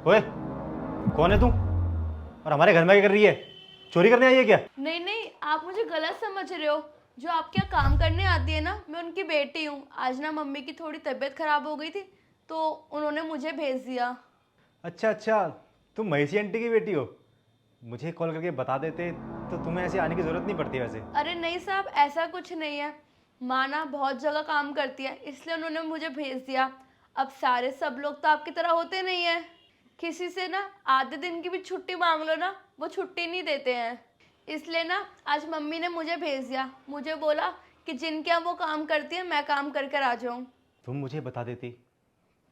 ओए, कौन है तू? और हमारे घर में क्या कर रही है? चोरी करने आई है क्या? नहीं नहीं, आप मुझे गलत समझ रहे हो। जो आपके यहाँ काम करने आती है ना, मैं उनकी बेटी हूँ। आज ना मम्मी की थोड़ी तबीयत खराब हो गई थी, तो उन्होंने मुझे भेज दिया। अच्छा अच्छा, तुम महेशी आंटी की बेटी हो। मुझे कॉल करके बता देते तो तुम्हें ऐसे आने की ज़रूरत नहीं पड़ती वैसे। अरे नहीं साहब, ऐसा कुछ नहीं है। माँ ना बहुत जगह काम करती है, इसलिए उन्होंने मुझे भेज दिया। अब सारे सब लोग तो आपकी तरह होते नहीं है। किसी से ना आधे दिन की भी छुट्टी मांग लो ना, वो छुट्टी नहीं देते हैं। इसलिए ना आज मम्मी ने मुझे भेज दिया। मुझे बोला कि जिनके यहाँ वो काम करती है, मैं काम कर कर आ जाऊँ। तुम मुझे बता देती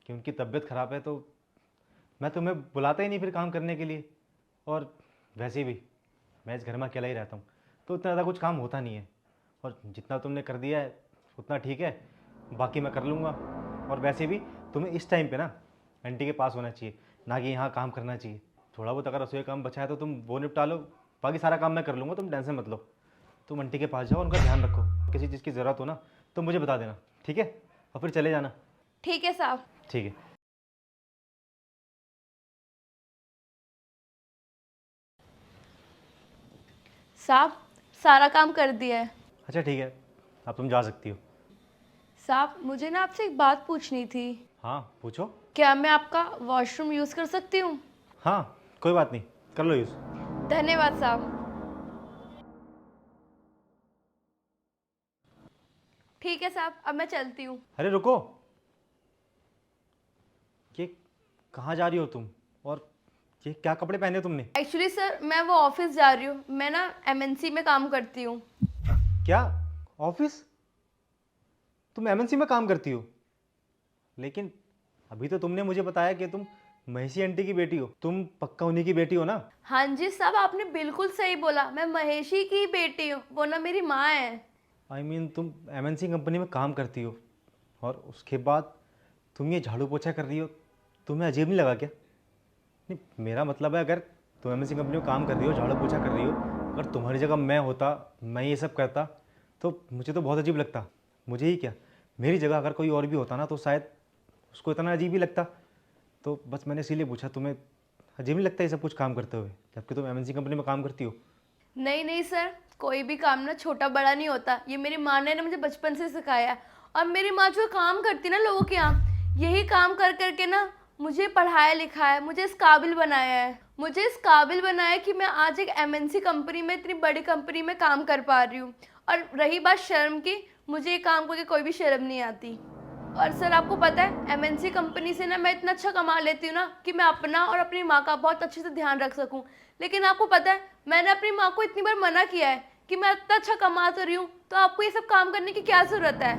कि उनकी तबीयत ख़राब है तो मैं तुम्हें बुलाता ही नहीं फिर काम करने के लिए। और वैसे भी मैं इस घर में अकेला ही रहता हूँ, तो इतना ज़्यादा कुछ काम होता नहीं है। और जितना तुमने कर दिया है उतना ठीक है, बाकी मैं कर लूँगा। और वैसे भी तुम्हें इस टाइम पे ना आंटी के पास होना चाहिए, ना कि यहाँ काम करना चाहिए। थोड़ा बहुत अगर रसोई काम बचा है तो तुम वो निपटा लो, बाकी सारा काम मैं कर लूँगा, तुम टेंशन मत लो। तुम आंटी के पास जाओ, उनका ध्यान रखो। किसी चीज़ की ज़रूरत हो ना तो मुझे बता देना, ठीक है? और फिर चले जाना। ठीक है साहब। ठीक है। साहब, सारा काम कर दिया है। अच्छा ठीक है, अब तुम जा सकती हो। साहब, मुझे ना आपसे एक बात पूछनी थी। हाँ पूछो। क्या मैं आपका वॉशरूम यूज़ कर सकती हूँ? हाँ कोई बात नहीं, कर लो यूज़। धन्यवाद साहब। ठीक है साहब, अब मैं चलती हूँ। अरे रुको, ये कहाँ जा रही हो तुम? और ये क्या कपड़े पहने हो तुमने? एक्चुअली सर, मैं वो ऑफिस जा रही हूँ। मैं ना एमएनसी में काम करती हूँ। क्या? ऑफिस? तुम एमएनसी में काम करती हो? लेकिन अभी तो तुमने मुझे बताया कि तुम महेशी आंटी की बेटी हो। तुम पक्का उन्हीं की बेटी हो ना? हाँ जी साहब, आपने बिल्कुल सही बोला। मैं महेशी की बेटी हूँ, वो ना मेरी माँ है। आई मीन तुम एमएनसी कंपनी में काम करती हो और उसके बाद तुम ये झाड़ू पोछा कर रही हो। तुम्हें अजीब नहीं लगा क्या? नहीं, मेरा मतलब है अगर तुम एमएनसी कंपनी में काम कर रही हो, झाड़ू पोछा कर रही हो, अगर तुम्हारी जगह मैं होता, मैं ये सब करता, तो मुझे तो बहुत अजीब लगता। मुझे ही क्या, मेरी जगह अगर कोई और भी होता ना तो शायद उसको इतना अजीब ही लगता। तो बस मैंने इसीलिए पूछा, तुम्हें अजीब नहीं लगता ये सब कुछ काम करते हुए, जबकि तुम एमएनसी कंपनी में काम करती हो? नहीं नहीं सर, कोई भी काम ना छोटा बड़ा नहीं होता। ये मेरी माँ ने ना मुझे बचपन से सिखाया है। और मेरी माँ जो काम करती ना लोगों के यहाँ, यही काम कर करके ना मुझे पढ़ाया लिखाया है, मुझे इस काबिल बनाया है। मुझे इस काबिल बनाया है कि मैं आज एक एमएनसी कंपनी में, इतनी बड़ी कंपनी में काम कर पा रही हूँ। और रही बात शर्म की, मुझे ये काम करके कोई भी शर्म नहीं आती। और सर, आपको पता है एमएनसी कंपनी से ना मैं इतना अच्छा कमा लेती हूँ ना कि मैं अपना और अपनी माँ का बहुत अच्छे से ध्यान रख सकूँ। लेकिन आपको पता है, मैंने अपनी माँ को इतनी बार मना किया है कि मैं इतना अच्छा कमा तो रही हूँ, तो आपको ये सब काम करने की क्या ज़रूरत है।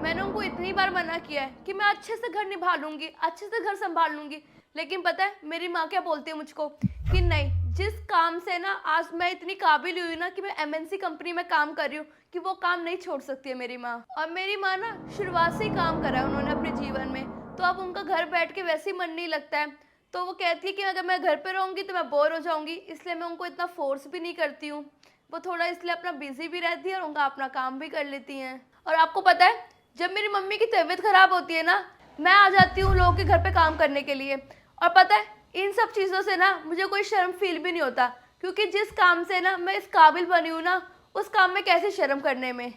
मैंने उनको इतनी बार मना किया है कि मैं अच्छे से घर निभा लूँगी, अच्छे से घर संभाल लूँगी। लेकिन पता है मेरी माँ क्या बोलती है मुझको, कि नहीं, जिस काम से ना आज मैं इतनी काबिल हुई ना कि मैं एमएनसी कंपनी में काम कर रही हूँ, कि वो काम नहीं छोड़ सकती है मेरी माँ। और मेरी माँ ना शुरुआत से ही काम करा है उन्होंने अपने जीवन में, तो अब उनका घर बैठ के वैसे ही मन नहीं लगता है। तो वो कहती है कि अगर मैं घर पे रहूँगी तो मैं बोर हो जाऊँगी, इसलिए मैं उनको इतना फोर्स भी नहीं करती हूँ। वो थोड़ा इसलिए अपना बिजी भी रहती है और उनका अपना काम भी कर लेती हैं। और आपको पता है, जब मेरी मम्मी की तबीयत खराब होती है ना, मैं आ जाती हूँ लोगों के घर पे काम करने के लिए। और पता है, इन सब चीज़ों से ना मुझे कोई शर्म फील भी नहीं होता, क्योंकि जिस काम से ना मैं इस काबिल बनी हूँ ना, उस काम में कैसे शर्म करने में।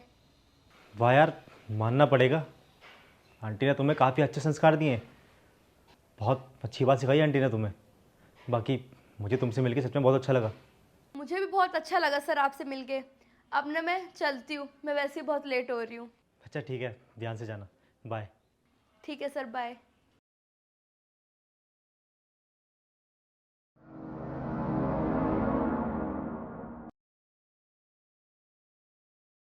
वाह यार, मानना पड़ेगा, आंटी ने तुम्हें काफ़ी अच्छे संस्कार दिए हैं। बहुत अच्छी बात सिखाई आंटी ने तुम्हें। बाकी मुझे तुमसे मिलकर सच में बहुत अच्छा लगा। मुझे भी बहुत अच्छा लगा सर आपसे मिलके। अब ना मैं चलती हूँ, मैं वैसे ही बहुत लेट हो रही हूँ। अच्छा ठीक है, ध्यान से जाना। बाय। ठीक है सर, बाय।